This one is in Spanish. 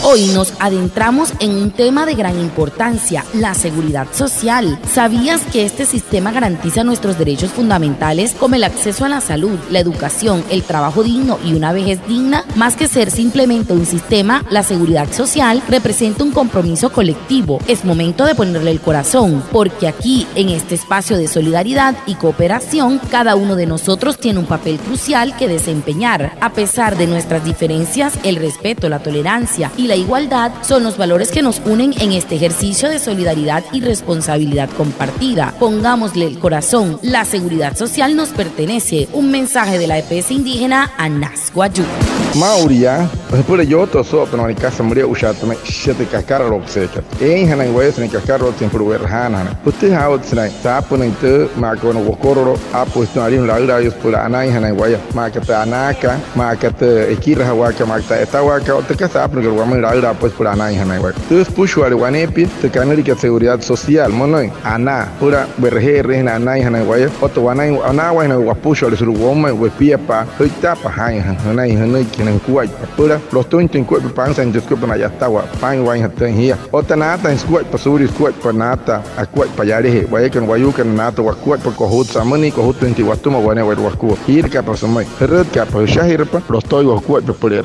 Hoy nos adentramos en un tema de gran importancia, la seguridad social. ¿Sabías que este sistema garantiza nuestros derechos fundamentales como el acceso a la salud, la educación, el trabajo digno y una vejez digna? Más que ser simplemente un sistema, la seguridad social representa un compromiso colectivo. Es momento de ponerle el corazón, porque aquí, en este espacio de solidaridad y cooperación, cada uno de nosotros tiene un papel crucial que desempeñar. A pesar de nuestras diferencias, el respeto, la tolerancia y la igualdad son los valores que nos unen en este ejercicio de solidaridad y responsabilidad compartida. Pongámosle el corazón, la seguridad social nos pertenece. Un mensaje de la EPS indígena Anas Guayú. Mauria, por yo toso, pero en casa moría ushatame, shete cascarro seca. En Hanan West, en cascarro, sin proveer Hanan. Usted ha otro, tapo en te, maco no bocoro, ha puesto a un lagra, y por Ana y Hanan Waya, macata anaka, macata ekira hawaka, macata etawaka, o te casa, porque lo vamos a lagra, pues por Ana y Hanan Waya. Entonces, pucho al guanepi, te canarica seguridad social, monoy, Ana, pura berge, reina Ana y Hanan Waya, otro Ana, Waya, guapucho, al surugoma, huepiapa, hoy tapa, Hanan y Hanan en Kuwait, pura los tuntos en Kuwait panza en disco para allá estaba pan guay hatan hier otra nata en Kuwait pasuri Kuwait para nata a Kuwait para allá guay que guayu que nata wa Kuwait por cohut samani cohut 20 watuma guane wa wasku hier que pasó mai red que pasó shahir pa los toy wa Kuwait por el